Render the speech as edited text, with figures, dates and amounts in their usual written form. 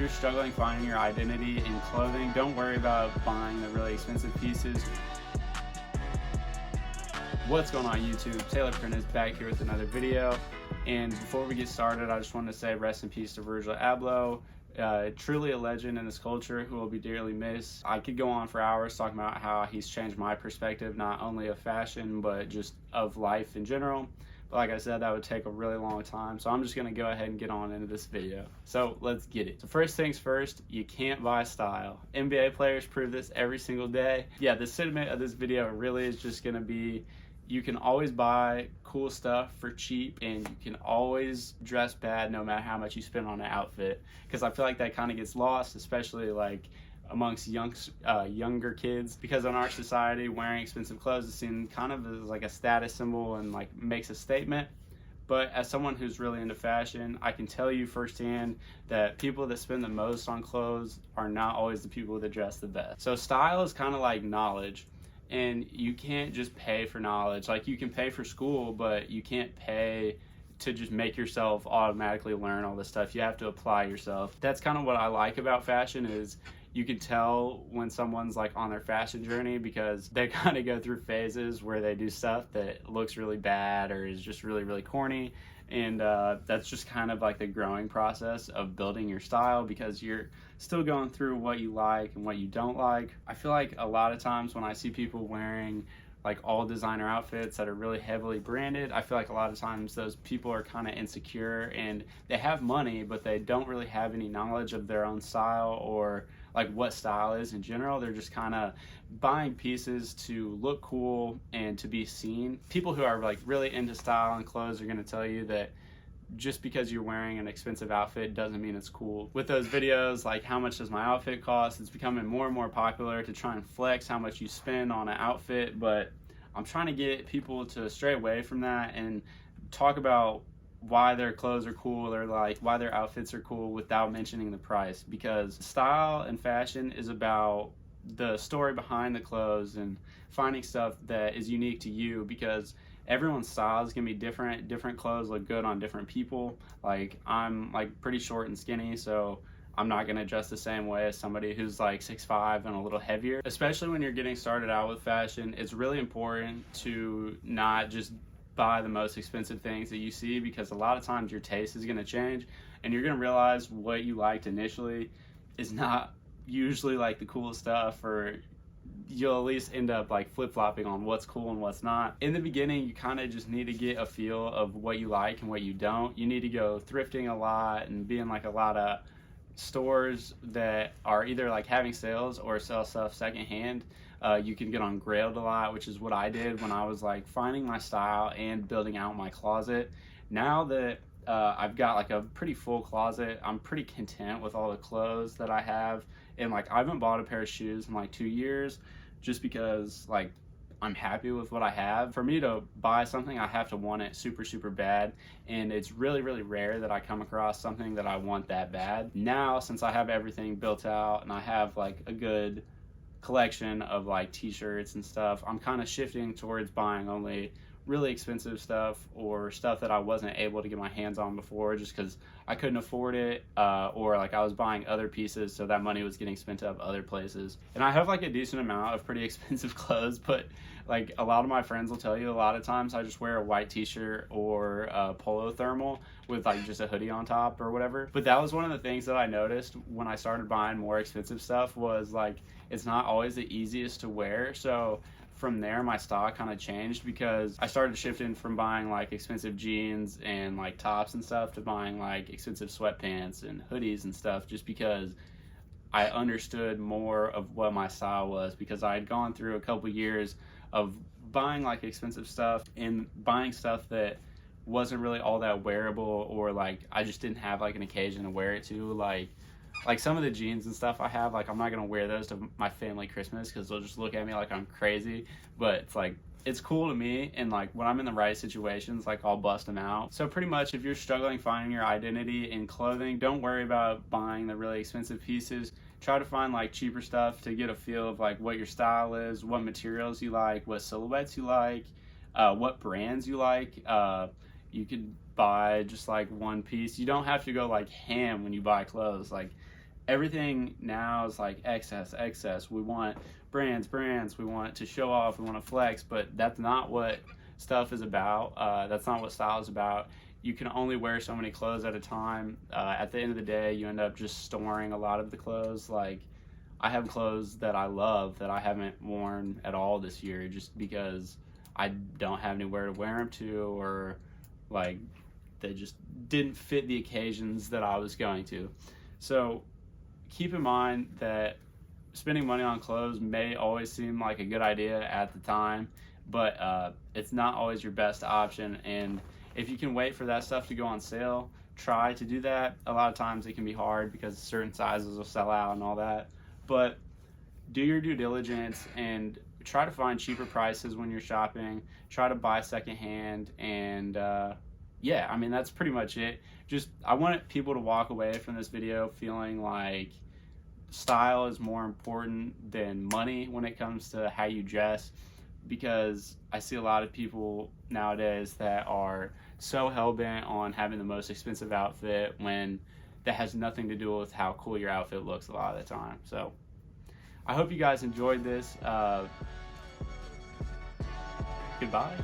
you're struggling finding your identity in clothing, don't worry about buying the really expensive pieces. What's going on YouTube? Taylor Prentice back here with another video. And before we get started, I just wanted to say rest in peace to Virgil Abloh. Truly a legend in this culture who will be dearly missed. I could go on for hours talking about how he's changed my perspective, not only of fashion, but just of life in general. But like I said, that would take a really long time. So I'm just gonna go ahead and get on into this video. So let's get it. So first things first, you can't buy style. NBA players prove this every single day. Yeah, the sentiment of this video really is just gonna be, you can always buy cool stuff for cheap and you can always dress bad no matter how much you spend on an outfit, because I feel like that kind of gets lost, especially like amongst younger kids, because in our society wearing expensive clothes is seen kind of as like a status symbol and like makes a statement. But as someone who's really into fashion, I can tell you firsthand that people that spend the most on clothes are not always the people that dress the best. So style is kind of like knowledge. And you can't just pay for knowledge. Like, you can pay for school, but you can't pay to just make yourself automatically learn all this stuff. You have to apply yourself. That's kind of what I like about fashion, is you can tell when someone's like on their fashion journey, because they kind of go through phases where they do stuff that looks really bad or is just really, really corny. And that's just kind of like the growing process of building your style, because you're still going through what you like and what you don't like. I feel like a lot of times when I see people wearing like all designer outfits that are really heavily branded, I feel like a lot of times those people are kind of insecure and they have money, but they don't really have any knowledge of their own style or like what style is in general. They're just kind of buying pieces to look cool and to be seen. People who are like really into style and clothes are going to tell you that just because you're wearing an expensive outfit doesn't mean it's cool. With those videos like how much does my outfit cost, it's becoming more and more popular to try and flex how much you spend on an outfit. But I'm trying to get people to stray away from that and talk about why their clothes are cool, or like why their outfits are cool, without mentioning the price. Because style and fashion is about the story behind the clothes and finding stuff that is unique to you, because everyone's style is gonna be different. Different clothes look good on different people. Like, I'm like pretty short and skinny, so I'm not gonna dress the same way as somebody who's like 6'5" and a little heavier. Especially when you're getting started out with fashion, it's really important to not just buy the most expensive things that you see, because a lot of times your taste is gonna change and you're gonna realize what you liked initially is not usually like the coolest stuff, or you'll at least end up like flip-flopping on what's cool and what's not. In the beginning, you kind of just need to get a feel of what you like and what you don't. You need to go thrifting a lot and be in like a lot of stores that are either like having sales or sell stuff secondhand. You can get on Grailed a lot, which is what I did when I was like finding my style and building out my closet. Now that I've got like a pretty full closet, I'm pretty content with all the clothes that I have. And like, I haven't bought a pair of shoes in like 2 years, just because like I'm happy with what I have. For me to buy something, I have to want it super, super bad. And it's really, really rare that I come across something that I want that bad. Now, since I have everything built out and I have like a good collection of like t-shirts and stuff, I'm kind of shifting towards buying only really expensive stuff, or stuff that I wasn't able to get my hands on before just because I couldn't afford it, or like I was buying other pieces, so that money was getting spent up other places. And I have like a decent amount of pretty expensive clothes, but like a lot of my friends will tell you, a lot of times I just wear a white t-shirt or a polo thermal with like just a hoodie on top or whatever. But that was one of the things that I noticed when I started buying more expensive stuff, was like it's not always the easiest to wear. So from there, my style kind of changed, because I started shifting from buying like expensive jeans and like tops and stuff to buying like expensive sweatpants and hoodies and stuff, just because I understood more of what my style was, because I had gone through a couple years of buying like expensive stuff and buying stuff that wasn't really all that wearable, or like I just didn't have like an occasion to wear it to. Like some of the jeans and stuff I have, like I'm not gonna wear those to my family Christmas, because they'll just look at me like I'm crazy. But it's like, it's cool to me, and like when I'm in the right situations, like I'll bust them out. So pretty much, if you're struggling finding your identity in clothing, don't worry about buying the really expensive pieces. Try to find like cheaper stuff to get a feel of like what your style is, what materials you like, what silhouettes you like, what brands you like. You could buy just like one piece. You don't have to go like ham when you buy clothes. Like, everything now is like excess. We want brands. We want to show off. We want to flex, but that's not what stuff is about. That's not what style is about. You can only wear so many clothes at a time. At the end of the day, you end up just storing a lot of the clothes. Like, I have clothes that I love that I haven't worn at all this year just because I don't have anywhere to wear them to, or like they just didn't fit the occasions that I was going to. So keep in mind that spending money on clothes may always seem like a good idea at the time, but it's not always your best option. And if you can wait for that stuff to go on sale, try to do that. A lot of times it can be hard because certain sizes will sell out and all that. But do your due diligence and try to find cheaper prices when you're shopping. Try to buy secondhand, and yeah, I mean, that's pretty much it. Just, I want people to walk away from this video feeling like style is more important than money when it comes to how you dress, because I see a lot of people nowadays that are so hell-bent on having the most expensive outfit when that has nothing to do with how cool your outfit looks a lot of the time. So I hope you guys enjoyed this. Goodbye.